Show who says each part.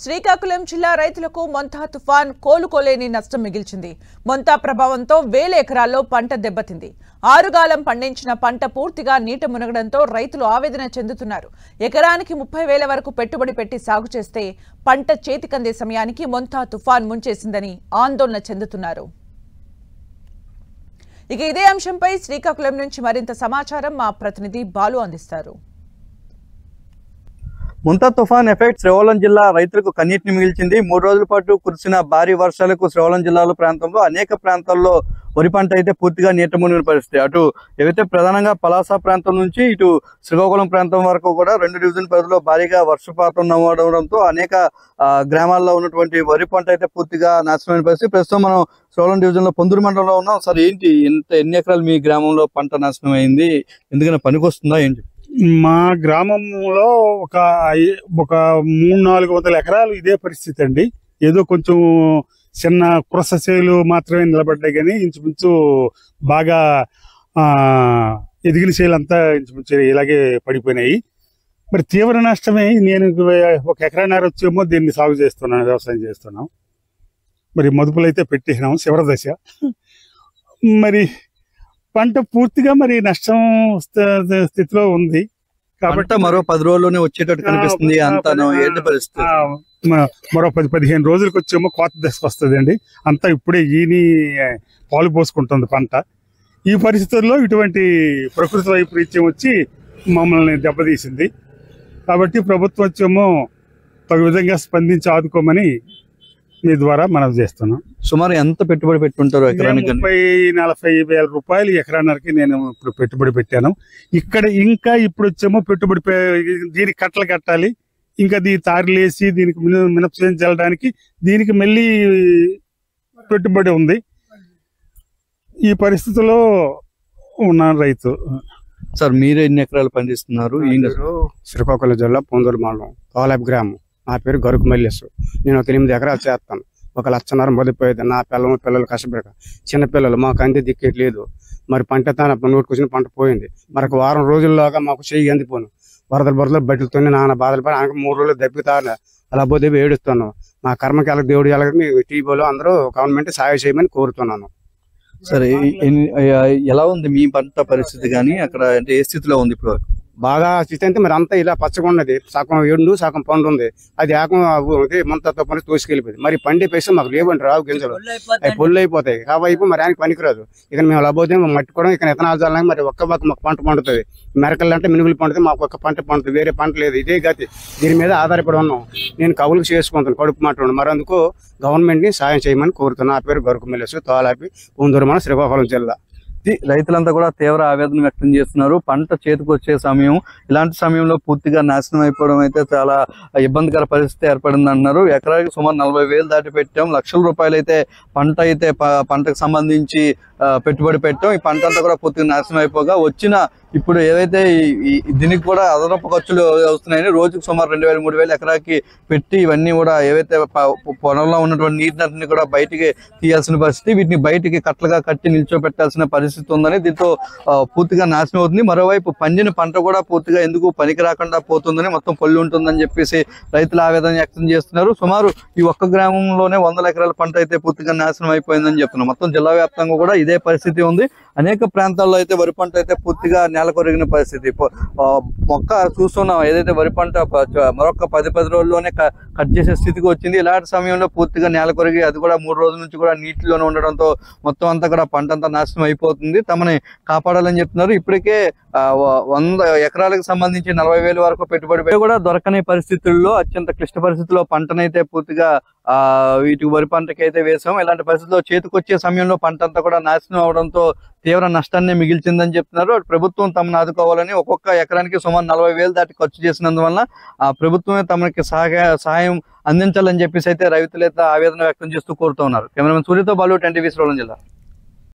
Speaker 1: శ్రీకాకుళం జిల్లా రైతులకు మొంతా తుఫాన్ కోలుకోలేని నష్టం మిగిల్చింది. మొంతా ప్రభావంతో వేల ఎకరాల్లో పంట దెబ్బతింది. ఆరుగాలం పండించిన పంట పూర్తిగా నీట మునగడంతో రైతులు ఆవేదన చెందుతున్నారు. ఎకరానికి 30,000 వరకు పెట్టుబడి పెట్టి సాగు చేస్తే పంట చేతికందే సమయానికి మొంతా తుఫాన్ ముంచేసిందని ఆందోళన చెందుతున్నారు. ఇక ఇదే అంశంపై శ్రీకాకుళం నుంచి మరింత సమాచారం మా ప్రతినిధి బాలు అందిస్తారు.
Speaker 2: మొంతా తుఫాన్ ఎఫెక్ట్ శ్రీకాకుళం జిల్లా రైతులకు కన్నీటిని మిగిల్చింది. 3 రోజుల పాటు కురిసిన భారీ వర్షాలకు శ్రీకాకుళం జిల్లాలో ప్రాంతంలో అనేక ప్రాంతాల్లో వరి పంట అయితే పూర్తిగా నీట మునిగిన పరిస్థితి. అటు ఏవైతే ప్రధానంగా పలాస ప్రాంతం నుంచి ఇటు శ్రీకాకుళం ప్రాంతం వరకు కూడా 2 డివిజన్ పరిధిలో భారీగా వర్షపాతం నమోదవడంతో అనేక గ్రామాల్లో ఉన్నటువంటి వరి పంట అయితే పూర్తిగా నాశనమైన పరిస్థితి. ప్రస్తుతం మనం శ్రీకాకుళం డివిజన్ లో పొందూరు మండలంలో ఉన్నాం. సార్, ఏంటి ఎన్ని ఎకరాలు మీ గ్రామంలో పంట నాశనం అయింది? ఎందుకన్నా పనికొస్తుందా ఏంటి?
Speaker 3: మా గ్రామంలో ఒక 300-400 ఎకరాలు ఇదే పరిస్థితి అండి. ఏదో కొంచెం చిన్న కురస చేలు మాత్రమే నిలబడ్డాయి, కానీ ఇంచుమించు బాగా ఎదిగిన చేలు అంతా ఇంచుమించు ఇలాగే పడిపోయినాయి. మరి తీవ్ర నష్టమే. నేను 1 ఎకరాన్నర వచ్చేమో దీన్ని సాగు చేస్తున్నాను, వ్యవసాయం చేస్తున్నాం. మరి మదుపులు అయితే పెట్టేసినాం, చివరి దశ. మరి పంట పూర్తిగా మరి నష్టం స్థితిలో ఉంది
Speaker 2: కాబట్టి మరో 10 రోజుల్లోనే వచ్చేటట్టు కనిపిస్తుంది. ఏంటి పరిస్థితి?
Speaker 3: మరో 10-15 రోజులకు వచ్చేమో కోత దశకు వస్తుంది అండి. అంతా ఇప్పుడే ఈని పాలు పోసుకుంటుంది పంట. ఈ పరిస్థితుల్లో ఇటువంటి ప్రకృతి వైపరీత్యం వచ్చి మమ్మల్ని దెబ్బతీసింది. కాబట్టి ప్రభుత్వం వచ్చేమో తగు విధంగా స్పందించి ఆదుకోమని మీ ద్వారా మనం చేస్తున్నాం.
Speaker 2: సుమారు ఎంత పెట్టుబడి పెట్టుంటారు ఎకరానికి?
Speaker 3: 30-40 వేల రూపాయలు ఎకరాన్నరకి నేను ఇప్పుడు పెట్టుబడి పెట్టాను. ఇక్కడ ఇంకా ఇప్పుడు వచ్చేమో పెట్టుబడి దీనికి కట్టలు కట్టాలి, ఇంకా దీని తారులేసి దీనికి మినపసేం చల్లడానికి దీనికి మళ్ళీ పెట్టుబడి ఉంది. ఈ పరిస్థితిలో ఉన్న రైతు.
Speaker 2: సార్, మీరు ఎన్ని ఎకరాలు పండిస్తున్నారు?
Speaker 4: శ్రీకాకుళం జిల్లా పొందూరు మండలం తోలాబ్ గ్రామం. నా పేరు గరుకు మల్లేసు. నేను ఒక 8 ఎకరాలు చేస్తాను. 1 లక్షన్నర మొదలుపోయేది. నా పిల్లలు కష్టపడక చిన్నపిల్లలు, మాకు అంతే దిక్కేట్లేదు. మరి పంట నోటుకొచ్చిన పంట పోయింది. మరొక వారం రోజుల్లోగా మాకు చెయ్యి అందిపోను. బురదలు బట్టలతోనే నాన్న బాధలు పడి 3 రోజులు దెబ్బతాను. అలా పోతే ఏడుస్తున్నాను. మా కర్మకి ఎలా దేవుడు ఎలా మీ టీవీలో అందరూ గవర్నమెంట్ సాయం చేయమని కోరుతున్నాను.
Speaker 2: సరే, ఎలా ఉంది మీ పంట పరిస్థితి? కానీ అక్కడ అంటే ఏ స్థితిలో ఉంది ఇప్పుడు?
Speaker 4: బాగా స్థితి అంటే మరి అంతా ఇలా పచ్చగా ఉన్నది. సగం ఎండు సగం పండు ఉంది. అది ఏకం మొంతతో పని తోసుకెళ్ళిపోయింది. మరి పండి పైసలు మాకు లేవండి, రావు గింజలు అవి పొల్లు అయిపోతాయి. కాబట్టి మరి ఆయనకి పనికిరాదు. ఇక మేము అలా పోతే మట్టి కూడా ఇక ఇతనాలు చల్లని మరి ఒక్క మాకు పంట పండుతుంది. మెరకలు అంటే మినుగులు పండుతుంది, మాకు ఒక్క పంట పండుతుంది. వేరే పంట లేదు. ఇదే గతి. దీని మీద ఆధారపడి ఉన్నాం. నేను కవులకు చేసుకుంటాను, కడుపు మాట. మరి అందుకు గవర్నమెంట్ ని సాయం చేయమని కోరుతున్నాను. నా పేరు గరుకు మల్లేసు, తోలాపి, పొందూరు మండలం, శ్రీకాకుళం జిల్లా.
Speaker 2: రైతులంతా కూడా తీవ్ర ఆవేదన వ్యక్తం చేస్తున్నారు. పంట చేతికి వచ్చే సమయం, ఇలాంటి సమయంలో పూర్తిగా నాశనం అయిపోవడం అయితే చాలా ఇబ్బందికర పరిస్థితి ఏర్పడింది అంటున్నారు. ఎకరానికి సుమారు 40,000 దాటి పెట్టాం. లక్షల రూపాయలు అయితే పంటకు సంబంధించి పెట్టుబడి పెట్టాం. ఈ పంట అంతా కూడా పూర్తిగా నాశనం అయిపోగా వచ్చిన ఇప్పుడు ఏదైతే దీనికి కూడా అదనపు ఖర్చులు వస్తున్నాయని రోజుకు సుమారు 2,000-3,000 ఎకరాకి పెట్టి ఇవన్నీ కూడా ఏవైతే పొలంలో ఉన్నటువంటి నీటిని కూడా బయటికి తీయాల్సిన పరిస్థితి, వీటిని బయటికి కట్టలుగా కట్టి నిల్చోబెట్టాల్సిన పరిస్థితి ఉందని, దీంతో పూర్తిగా నాశనం అవుతుంది. మరోవైపు పండిన పంట కూడా పూర్తిగా ఎందుకు పనికి రాకుండా పోతుందని, మొత్తం పొల్లి ఉంటుందని చెప్పేసి రైతులు ఆవేదన వ్యక్తం చేస్తున్నారు. సుమారు ఈ ఒక్క గ్రామంలోనే 100 ఎకరాల పంట అయితే పూర్తిగా నాశనం అయిపోయిందని చెప్తున్నారు. మొత్తం జిల్లా వ్యాప్తంగా కూడా ఇదే పరిస్థితి ఉంది. అనేక ప్రాంతాల్లో అయితే వరి పంట అయితే పూర్తిగా నేల కొరిగిన పరిస్థితి. మొక్క చూస్తున్నాం, ఏదైతే వరి పంట మరొక 10 రోజుల్లోనే కట్ చేసే స్థితికి వచ్చింది. ఇలాంటి సమయంలో పూర్తిగా నేల కొరిగి అది కూడా 3 రోజుల నుంచి కూడా నీటిలోనే ఉండడంతో మొత్తం అంతా కూడా పంట అంతా నాశనం అయిపోతుంది. తమని కాపాడాలని చెప్తున్నారు. ఇప్పటికే 100 ఎకరాలకు సంబంధించి 40,000 వరకు పెట్టుబడి కూడా దొరకని పరిస్థితుల్లో, అత్యంత క్లిష్ట పరిస్థితుల్లో పంటనైతే పూర్తిగా వీటికి వరి పంటకి అయితే వేసాం. ఇలాంటి పరిస్థితుల్లో చేతికొచ్చే సమయంలో పంట అంతా కూడా నాశనం అవడంతో తీవ్ర నష్టాన్ని మిగిల్చిందని చెప్తున్నారు. ప్రభుత్వం తమను ఆదుకోవాలని ఒక్కొక్క ఎకరానికి సుమారు 40,000 దాటి ఖర్చు చేసినందువల్ల ప్రభుత్వమే తమకి సహాయం అందించాలని చెప్పేసి అయితే రైతులైతే ఆవేదన వ్యక్తం చేస్తూ కోరుతున్నారు. కెమెరామెన్ సూర్యతో బాలు, 10 టీవీ, శ్రీకాకుళం జిల్లా.